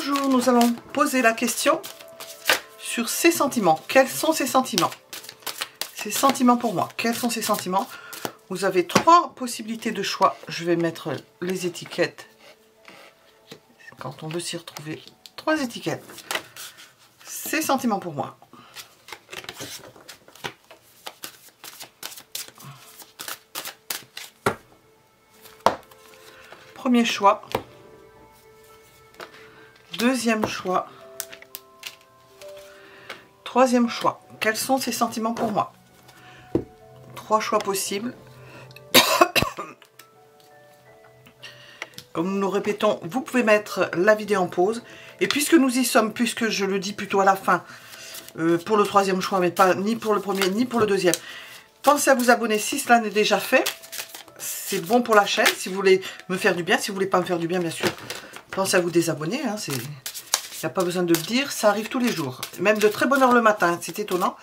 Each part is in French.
Bonjour, nous allons poser la question sur ces sentiments. Quels sont ces sentiments? Ces sentiments pour moi, quels sont ces sentiments? Vous avez 3 possibilités de choix. Je vais mettre les étiquettes. Quand on veut s'y retrouver, 3 étiquettes. Ces sentiments pour moi. Premier choix. Deuxième choix. Troisième choix. Quels sont ces sentiments pour moi? 3 choix possibles. Comme nous le répétons, vous pouvez mettre la vidéo en pause. Et puisque nous y sommes, puisque je le dis plutôt à la fin, pour le 3e choix, mais pas ni pour le premier ni pour le 2e, pensez à vous abonner si cela n'est déjà fait. C'est bon pour la chaîne, si vous voulez me faire du bien. Si vous voulez pas me faire du bien, bien sûr, pensez à vous désabonner. Hein, il n'y a pas besoin de le dire, ça arrive tous les jours. Même de très bonne heure le matin, c'est étonnant.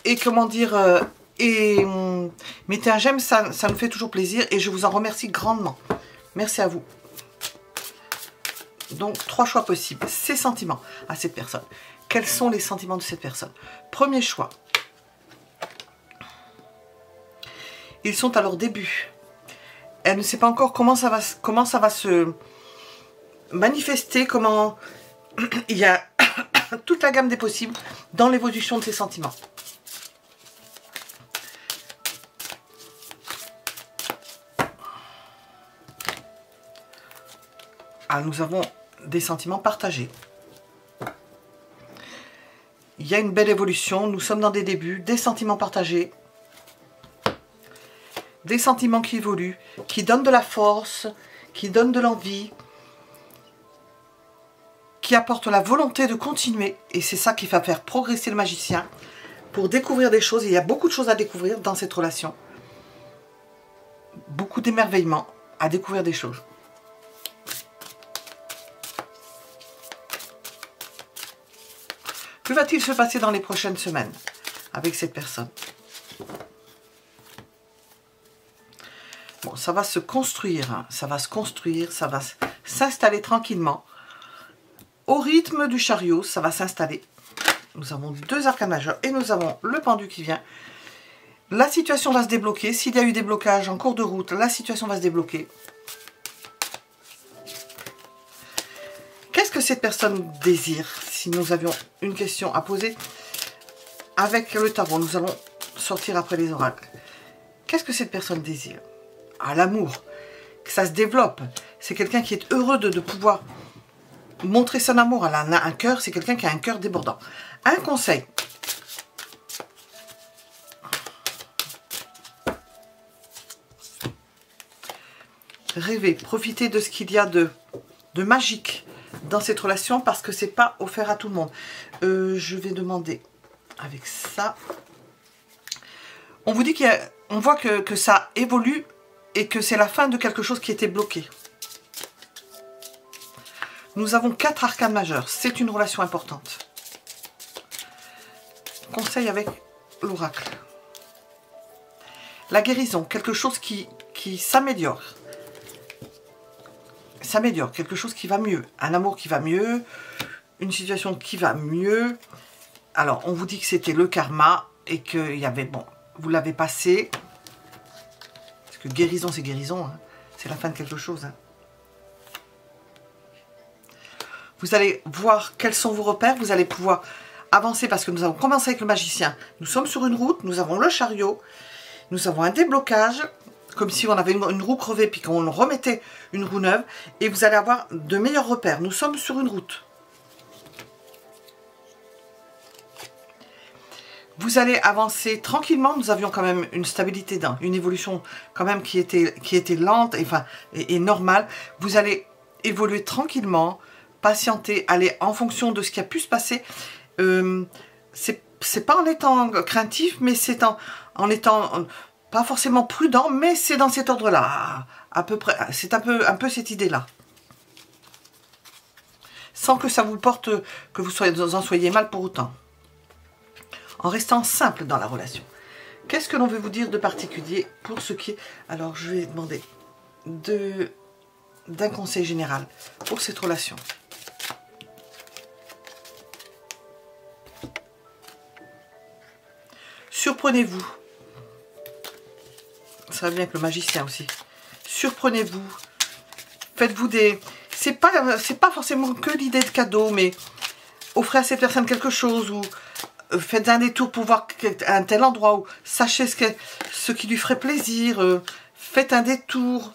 Et comment dire, mettez un j'aime, ça nous fait toujours plaisir. Et je vous en remercie grandement. Merci à vous. Donc, 3 choix possibles. Ces sentiments à cette personne. Quels sont les sentiments de cette personne? Premier choix. Ils sont à leur début. Elle ne sait pas encore comment ça va se manifester, comment il y a toute la gamme des possibles dans l'évolution de ses sentiments. Ah, nous avons des sentiments partagés. Il y a une belle évolution, nous sommes dans des débuts, des sentiments partagés. Des sentiments qui évoluent, qui donnent de la force, qui donnent de l'envie, qui apportent la volonté de continuer. Et c'est ça qui va faire progresser le magicien pour découvrir des choses. Et il y a beaucoup de choses à découvrir dans cette relation. Beaucoup d'émerveillement à découvrir des choses. Que va-t-il se passer dans les prochaines semaines avec cette personne? Bon, ça va se construire, hein. Ça va se construire, ça va s'installer tranquillement. Au rythme du chariot, ça va s'installer. Nous avons 2 arcanes majeurs et nous avons le pendu qui vient. La situation va se débloquer. S'il y a eu des blocages en cours de route, la situation va se débloquer. Qu'est-ce que cette personne désire? Si nous avions une question à poser avec le tarot, nous allons sortir après les oracles. Qu'est-ce que cette personne désire? À l'amour, que ça se développe. C'est quelqu'un qui est heureux de pouvoir montrer son amour. Elle a un cœur, c'est quelqu'un qui a un cœur débordant. Un conseil. Rêvez, profitez de ce qu'il y a de magique dans cette relation parce que c'est pas offert à tout le monde. Je vais demander avec ça. On vous dit on voit que ça évolue et que c'est la fin de quelque chose qui était bloqué. Nous avons 4 arcanes majeurs. C'est une relation importante. Conseil avec l'oracle. La guérison, quelque chose qui s'améliore. S'améliore, quelque chose qui va mieux. Un amour qui va mieux. Une situation qui va mieux. Alors, on vous dit que c'était le karma et qu'il y avait, bon, vous l'avez passé. Parce que guérison, c'est guérison. Hein. C'est la fin de quelque chose. Hein. Vous allez voir quels sont vos repères. Vous allez pouvoir avancer parce que nous avons commencé avec le magicien. Nous sommes sur une route. Nous avons le chariot. Nous avons un déblocage. Comme si on avait une roue crevée puis qu'on remettait une roue neuve. Et vous allez avoir de meilleurs repères. Nous sommes sur une route. Vous allez avancer tranquillement. Nous avions quand même une stabilité, une évolution quand même qui était lente et normale. Vous allez évoluer tranquillement, patienter, aller en fonction de ce qui a pu se passer. C'est pas en étant craintif, mais c'est en étant pas forcément prudent, mais c'est dans cet ordre-là, à peu près. C'est un peu cette idée-là. Sans que ça vous porte, que vous en soyez mal pour autant. En restant simple dans la relation. Qu'est-ce que l'on veut vous dire de particulier pour ce qui est... Alors, je vais demander d'un conseil général pour cette relation. Surprenez-vous. Ça va bien avec le magicien aussi. Surprenez-vous. Faites-vous des... C'est pas forcément que l'idée de cadeau, mais offrez à cette personne quelque chose ou faites un détour pour voir un tel endroit ou sachez ce qui lui ferait plaisir. Faites un détour.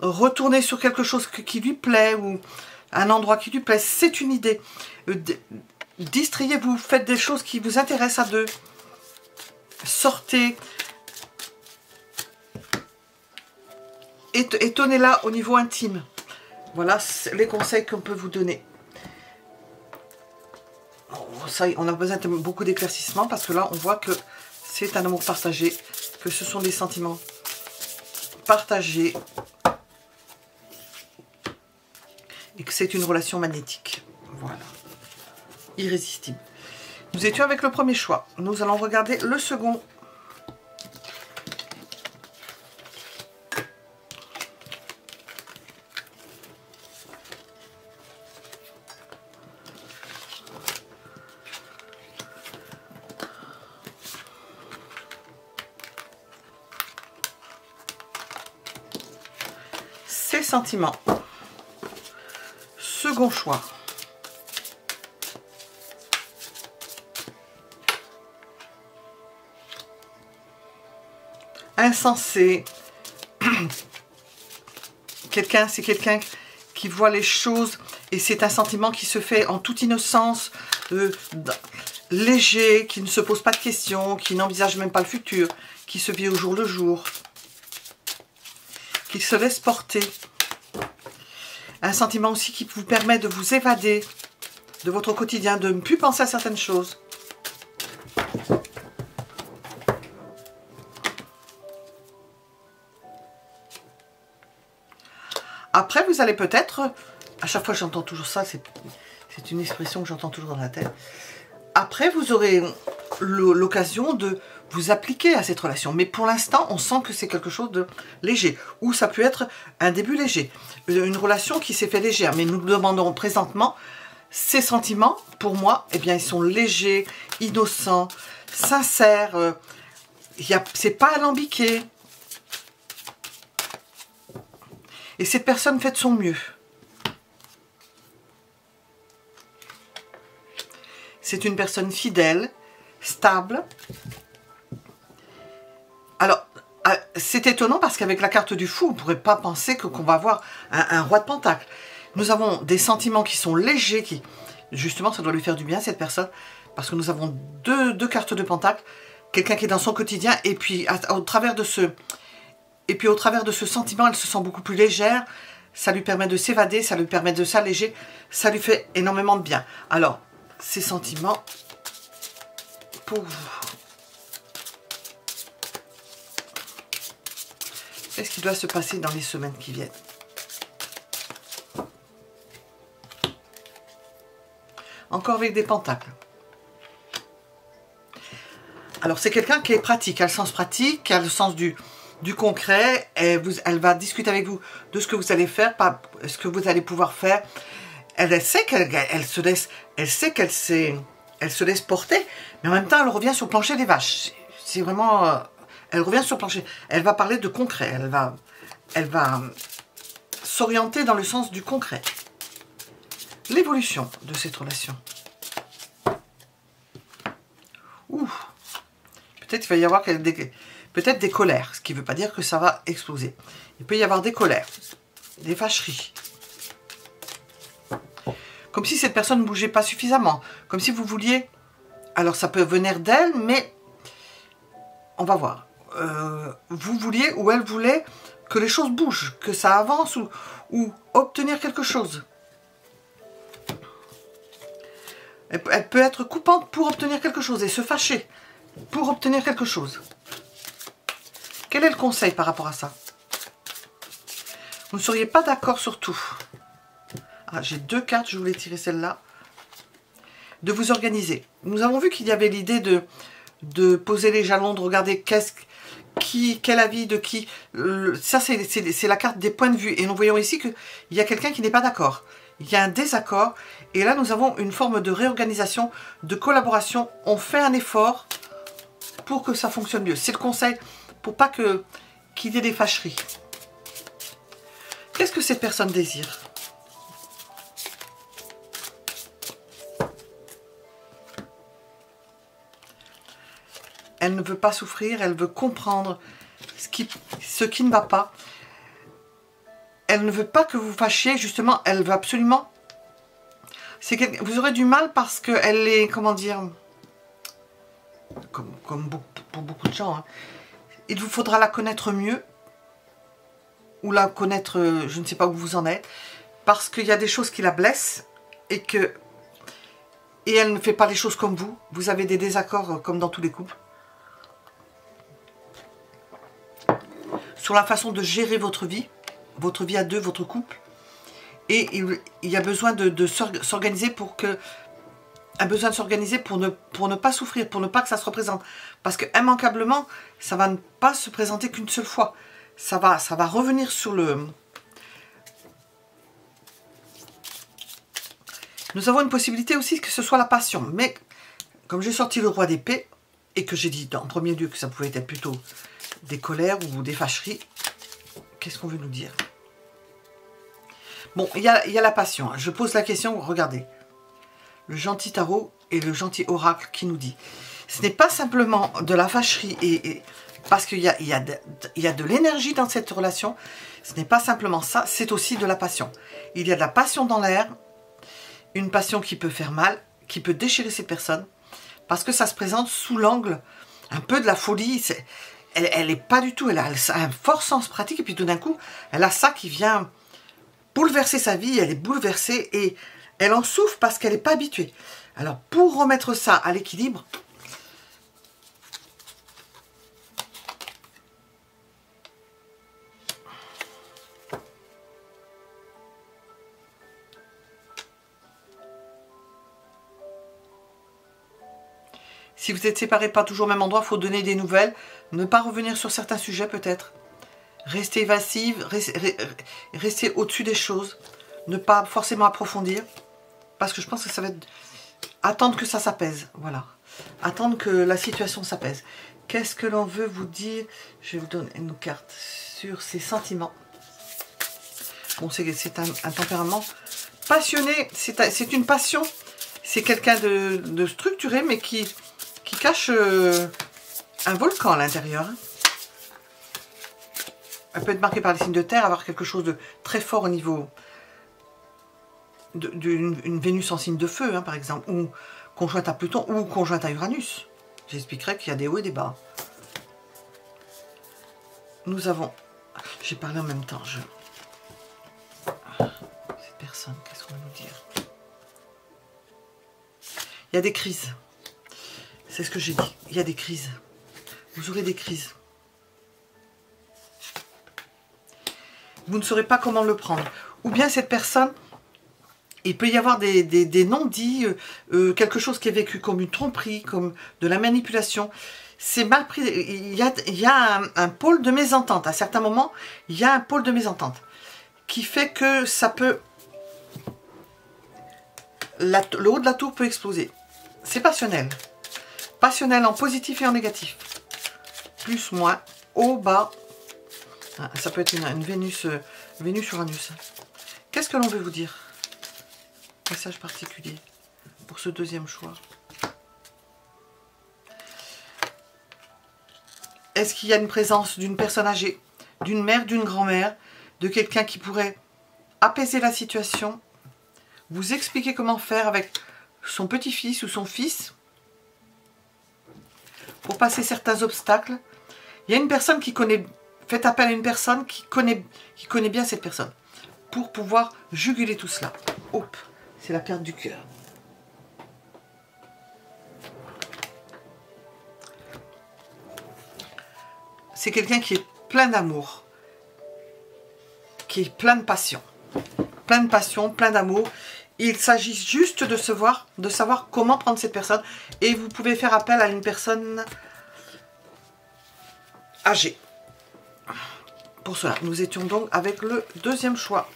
Retournez sur quelque chose qui lui plaît ou un endroit qui lui plaît. C'est une idée. Distrayez-vous. Faites des choses qui vous intéressent à deux. Sortez. Étonnez-la au niveau intime. Voilà les conseils qu'on peut vous donner. Ça, on a besoin de beaucoup d'éclaircissement parce que là, on voit que c'est un amour partagé, que ce sont des sentiments partagés et que c'est une relation magnétique. Voilà. Irrésistible. Nous étions avec le premier choix. Nous allons regarder le second. Sentiments. Second choix. Insensé. C'est quelqu'un qui voit les choses et c'est un sentiment qui se fait en toute innocence, léger, qui ne se pose pas de questions, qui n'envisage même pas le futur, qui se vit au jour le jour, qui se laisse porter. Un sentiment aussi qui vous permet de vous évader de votre quotidien, de ne plus penser à certaines choses. Après, vous allez peut-être, à chaque fois j'entends toujours ça, c'est une expression que j'entends toujours dans la tête. Après, vous aurez l'occasion de vous appliquer à cette relation. Mais pour l'instant, on sent que c'est quelque chose de léger. Ou ça peut être un début léger. Une relation qui s'est fait légère. Mais nous demandons présentement, ces sentiments, pour moi, eh bien, ils sont légers, innocents, sincères. C'est pas alambiqué. Et cette personne fait de son mieux. C'est une personne fidèle, stable. Alors, c'est étonnant parce qu'avec la carte du fou, on ne pourrait pas penser qu'on va avoir un roi de pentacle. Nous avons des sentiments qui sont légers, qui, justement, ça doit lui faire du bien, cette personne, parce que nous avons deux cartes de pentacle, quelqu'un qui est dans son quotidien, et puis au travers de ce sentiment, elle se sent beaucoup plus légère, ça lui permet de s'évader, ça lui permet de s'alléger, ça lui fait énormément de bien. Alors, ces sentiments pour vous. Qu'est-ce qui doit se passer dans les semaines qui viennent? Encore avec des pentacles. Alors, c'est quelqu'un qui est pratique, qui a le sens pratique, qui a le sens du concret. Et elle va discuter avec vous de ce que vous allez faire, pas ce que vous allez pouvoir faire. Elle sait qu'elle se laisse porter, mais en même temps, elle revient sur le plancher des vaches. C'est vraiment... elle revient sur le plancher. Elle va parler de concret. Elle va s'orienter dans le sens du concret. L'évolution de cette relation. Ouh. Peut-être qu'il va y avoir peut-être des colères, ce qui ne veut pas dire que ça va exploser. Il peut y avoir des colères, des fâcheries. Comme si cette personne ne bougeait pas suffisamment. Comme si vous vouliez... Alors ça peut venir d'elle, mais on va voir. Vous vouliez ou elle voulait que les choses bougent, que ça avance ou obtenir quelque chose. Elle peut être coupante pour obtenir quelque chose et se fâcher pour obtenir quelque chose. Quel est le conseil par rapport à ça? Vous ne seriez pas d'accord sur tout. Ah, j'ai deux cartes, je voulais tirer celle-là. De vous organiser. Nous avons vu qu'il y avait l'idée de poser les jalons, de regarder quel avis de qui. Ça, c'est la carte des points de vue. Et nous voyons ici qu'il y a quelqu'un qui n'est pas d'accord. Il y a un désaccord. Et là, nous avons une forme de réorganisation, de collaboration. On fait un effort pour que ça fonctionne mieux. C'est le conseil pour pas qu'il y ait des fâcheries. Qu'est-ce que cette personne désire? Elle ne veut pas souffrir, elle veut comprendre ce qui ne va pas. Elle ne veut pas que vous fâchiez, justement, elle veut absolument... Vous aurez du mal parce qu'elle est, comment dire, comme pour beaucoup de gens, hein. Il vous faudra la connaître mieux, ou la connaître, je ne sais pas où vous en êtes, parce qu'il y a des choses qui la blessent, et elle ne fait pas les choses comme vous. Vous avez des désaccords comme dans tous les couples. Sur la façon de gérer votre vie à deux, votre couple. Et il y a besoin de s'organiser pour que... A besoin de s'organiser pour ne pas souffrir, pour ne pas que ça se représente. Parce que immanquablement, ça va ne pas se présenter qu'une seule fois. Ça va revenir sur le... Nous avons une possibilité aussi que ce soit la passion. Mais comme j'ai sorti le roi d'épée, et que j'ai dit en premier lieu que ça pouvait être plutôt des colères ou des fâcheries, qu'est-ce qu'on veut nous dire? Bon, il y a la passion. Je pose la question, regardez. Le gentil tarot et le gentil oracle qui nous dit. Ce n'est pas simplement de la fâcherie, parce qu'il y a de l'énergie dans cette relation. Ce n'est pas simplement ça, c'est aussi de la passion. Il y a de la passion dans l'air, une passion qui peut faire mal, qui peut déchirer ces personnes, parce que ça se présente sous l'angle un peu de la folie. Elle n'est pas du tout, elle a un fort sens pratique, et puis tout d'un coup, elle a ça qui vient bouleverser sa vie, elle est bouleversée, et elle en souffre parce qu'elle n'est pas habituée. Alors, pour remettre ça à l'équilibre, si vous êtes séparés pas toujours au même endroit, il faut donner des nouvelles, ne pas revenir sur certains sujets peut-être, rester évasive, rester au-dessus des choses, ne pas forcément approfondir, parce que je pense que ça va être... Attendre que ça s'apaise, voilà. Attendre que la situation s'apaise. Qu'est-ce que l'on veut vous dire? Je vais vous donner une carte sur ses sentiments. Bon, c'est un tempérament passionné, c'est une passion. C'est quelqu'un de structuré, mais qui cache un volcan à l'intérieur. Elle peut être marquée par les signes de terre, avoir quelque chose de très fort au niveau d'une Vénus en signe de feu, hein, par exemple, ou conjointe à Pluton, ou conjointe à Uranus. J'expliquerai qu'il y a des hauts et des bas. Nous avons... J'ai parlé en même temps. Cette personne, qu'est-ce qu'on va nous dire? Il y a des crises. C'est ce que j'ai dit. Il y a des crises. Vous aurez des crises. Vous ne saurez pas comment le prendre. Ou bien cette personne... Il peut y avoir des non-dits, quelque chose qui est vécu comme une tromperie, comme de la manipulation. C'est mal pris. Il y a un pôle de mésentente. À certains moments, il y a un pôle de mésentente qui fait que ça peut... le haut de la tour peut exploser. C'est passionnel. Passionnel en positif et en négatif. Plus, moins, haut, bas. Ça peut être une Vénus Uranus. Qu'est-ce que l'on veut vous dire? Message particulier pour ce deuxième choix. Est-ce qu'il y a une présence d'une personne âgée, d'une mère, d'une grand-mère, de quelqu'un qui pourrait apaiser la situation, vous expliquer comment faire avec son petit-fils ou son fils pour passer certains obstacles? Il y a une personne qui connaît, faites appel à une personne qui connaît bien cette personne pour pouvoir juguler tout cela. Hop. C'est la carte du cœur. C'est quelqu'un qui est plein d'amour, qui est plein de passion. Plein de passion, plein d'amour. Il s'agit juste de savoir comment prendre cette personne. Et vous pouvez faire appel à une personne âgée. Pour cela, nous étions donc avec le deuxième choix.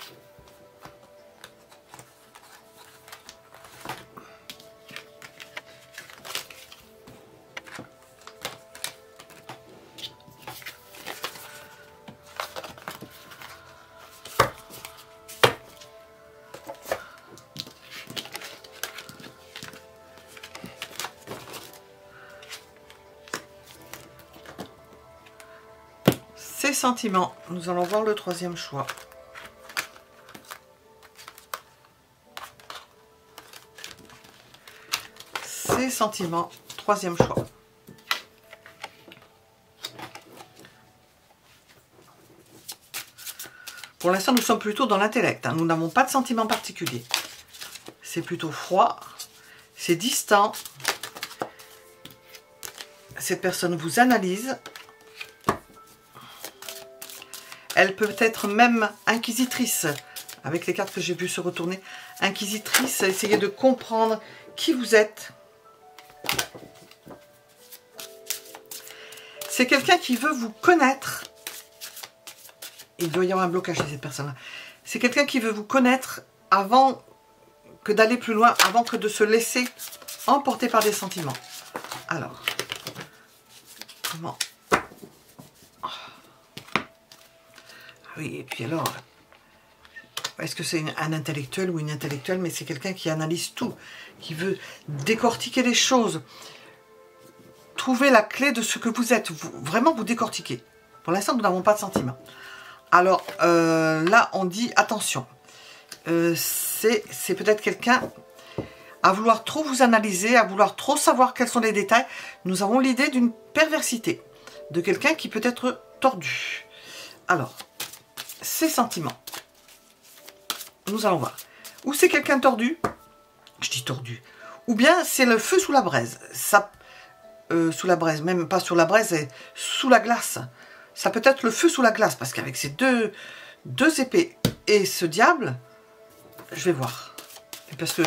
Ses sentiments. Nous allons voir le troisième choix. Ses sentiments. Troisième choix. Pour l'instant, nous sommes plutôt dans l'intellect. Hein. Nous n'avons pas de sentiments particuliers. C'est plutôt froid. C'est distant. Cette personne vous analyse. Elle peut être même inquisitrice. Avec les cartes que j'ai vues se retourner. Inquisitrice, essayer de comprendre qui vous êtes. C'est quelqu'un qui veut vous connaître. Il doit y avoir un blocage chez cette personne-là. C'est quelqu'un qui veut vous connaître avant que d'aller plus loin, avant que de se laisser emporter par des sentiments. Alors, comment? Ah oui, et puis alors, est-ce que c'est un intellectuel ou une intellectuelle? Mais c'est quelqu'un qui analyse tout, qui veut décortiquer les choses, trouver la clé de ce que vous êtes, vraiment vous décortiquer. Pour l'instant, nous n'avons pas de sentiments. Alors, là, on dit attention. C'est peut-être quelqu'un à vouloir trop vous analyser, à vouloir trop savoir quels sont les détails. Nous avons l'idée d'une perversité, de quelqu'un qui peut être tordu. Alors, ses sentiments. Nous allons voir. Ou c'est quelqu'un tordu, je dis tordu, ou bien c'est le feu sous la braise. Ça, sous la braise, même pas sur la braise, c'est sous la glace. Ça peut être le feu sous la glace, parce qu'avec ces deux épées et ce diable, je vais voir. Parce que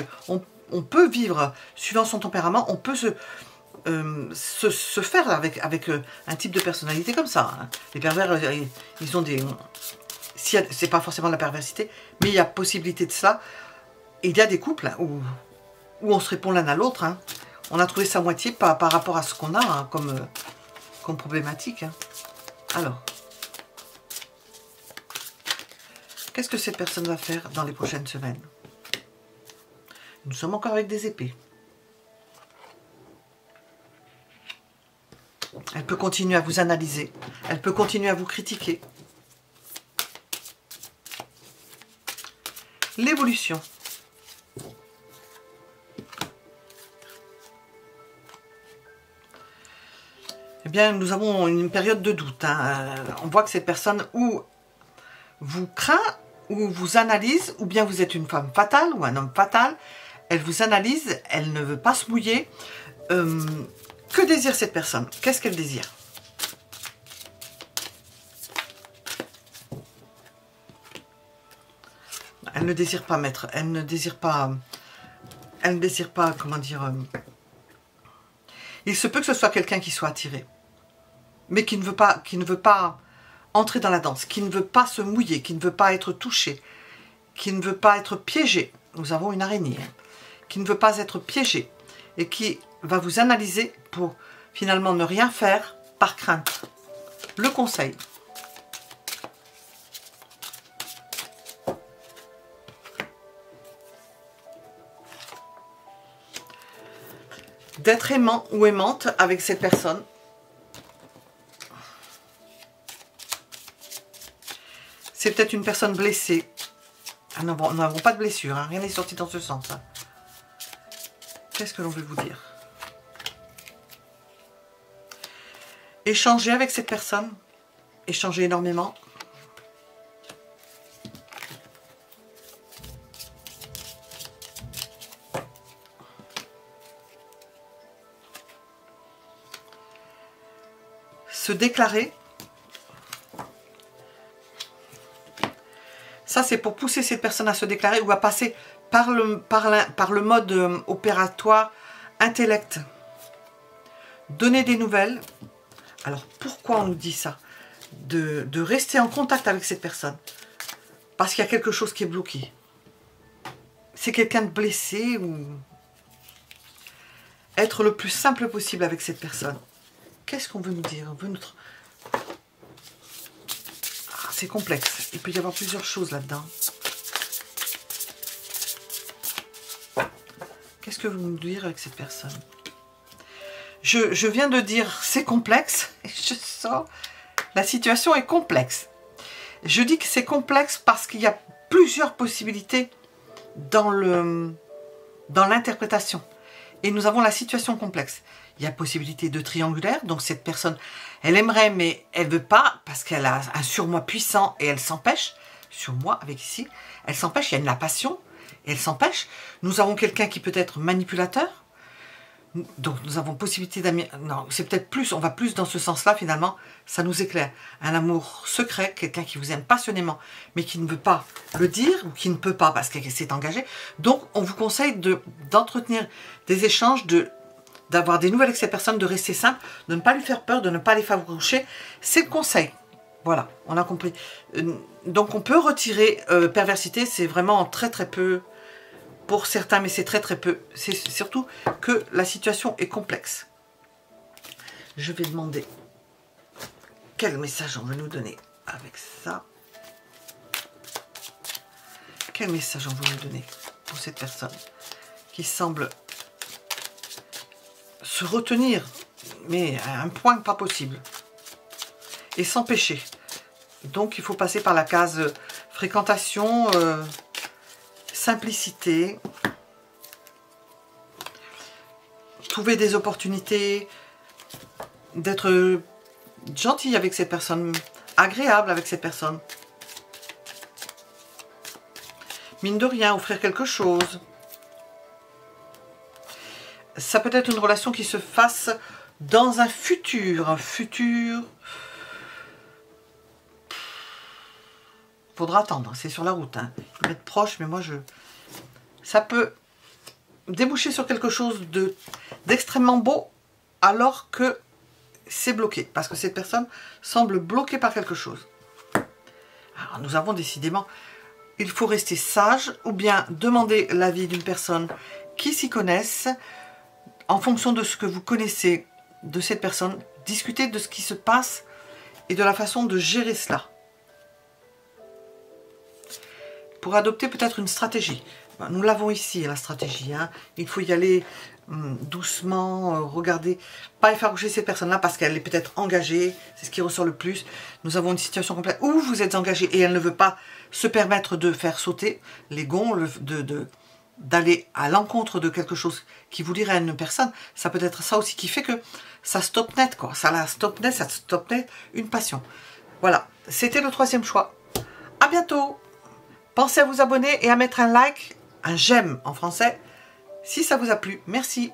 on peut vivre, suivant son tempérament, on peut se faire avec un type de personnalité comme ça. Hein. Les pervers, ils ont des... C'est pas forcément de la perversité, mais il y a possibilité de ça. Et il y a des couples hein, où on se répond l'un à l'autre. Hein. On a trouvé sa moitié par rapport à ce qu'on a hein, comme problématique. Hein. Alors, qu'est-ce que cette personne va faire dans les prochaines semaines? Nous sommes encore avec des épées. Elle peut continuer à vous analyser. Elle peut continuer à vous critiquer. L'évolution. Eh bien, nous avons une période de doute. Hein. On voit que cette personne ou vous craint, ou vous analyse, ou bien vous êtes une femme fatale ou un homme fatal. Elle vous analyse, elle ne veut pas se mouiller. Que désire cette personne? Qu'est-ce qu'elle désire? Elle ne désire pas mettre, elle ne désire pas, comment dire... il se peut que ce soit quelqu'un qui soit attiré, mais qui ne veut pas entrer dans la danse, qui ne veut pas se mouiller, qui ne veut pas être touché, qui ne veut pas être piégé. Nous avons une araignée, hein, qui ne veut pas être piégé et qui va vous analyser pour finalement ne rien faire par crainte. Le conseil. D'être aimant ou aimante avec cette personne. C'est peut-être une personne blessée. Ah, nous n'avons pas de blessure, hein. Rien n'est sorti dans ce sens. Hein. Qu'est-ce que l'on veut vous dire? Échanger avec cette personne. Échanger énormément. Se déclarer. Ça, c'est pour pousser cette personne à se déclarer ou à passer par le mode opératoire intellect. Donner des nouvelles. Alors, pourquoi on nous dit ça? De rester en contact avec cette personne. Parce qu'il y a quelque chose qui est bloqué. C'est quelqu'un de blessé ou... Être le plus simple possible avec cette personne. Qu'est-ce qu'on veut nous dire? On veut nous... C'est complexe. Il peut y avoir plusieurs choses là-dedans. Qu'est-ce que vous voulez nous dire avec cette personne? Je viens de dire c'est complexe. Et je sens La situation est complexe. Je dis que c'est complexe parce qu'il y a plusieurs possibilités dans l'interprétation. Et nous avons la situation complexe. Il y a possibilité de triangulaire, donc cette personne, elle aimerait mais elle ne veut pas parce qu'elle a un surmoi puissant et elle s'empêche. Surmoi avec ici, elle s'empêche, il y a de la passion et elle s'empêche. Nous avons quelqu'un qui peut être manipulateur. Donc nous avons possibilité d'amis. Non, c'est peut-être plus, on va plus dans ce sens-là finalement, ça nous éclaire. Un amour secret, quelqu'un qui vous aime passionnément, mais qui ne veut pas le dire, ou qui ne peut pas parce qu'elle s'est engagée. Donc on vous conseille d'entretenir des échanges, d'avoir des nouvelles avec cette personne, de rester simple, de ne pas lui faire peur, de ne pas les faroucher. C'est le conseil. Voilà, on a compris. Donc on peut retirer perversité, c'est vraiment très très peu. Pour certains, mais c'est très très peu. C'est surtout que la situation est complexe. Je vais demander quel message on veut nous donner avec ça. Quel message on veut nous donner pour cette personne qui semble se retenir, mais à un point pas possible. Et s'empêcher. Donc il faut passer par la case fréquentation, simplicité, trouver des opportunités, d'être gentil avec cette personne, agréable avec cette personne. Mine de rien, offrir quelque chose. Ça peut être une relation qui se fasse dans un futur. Faudra attendre, c'est sur la route. Hein. Il faut être proche, mais moi ça peut déboucher sur quelque chose d'extrêmement beau alors que c'est bloqué. Parce que cette personne semble bloquée par quelque chose. Alors nous avons décidément, il faut rester sage ou bien demander l'avis d'une personne qui s'y connaisse. En fonction de ce que vous connaissez de cette personne, discuter de ce qui se passe et de la façon de gérer cela. Pour adopter peut-être une stratégie. Nous l'avons ici, la stratégie. Hein. Il faut y aller doucement, regarder, pas effaroucher cette personne-là parce qu'elle est peut-être engagée, c'est ce qui ressort le plus. Nous avons une situation complète où vous êtes engagé et elle ne veut pas se permettre de faire sauter les gonds, d'aller à l'encontre de quelque chose qui vous dirait à une personne. Ça peut être ça aussi qui fait que ça stoppe net, quoi. Ça stoppe net une passion. Voilà, c'était le troisième choix. À bientôt. Pensez à vous abonner et à mettre un like, un j'aime en français, si ça vous a plu. Merci.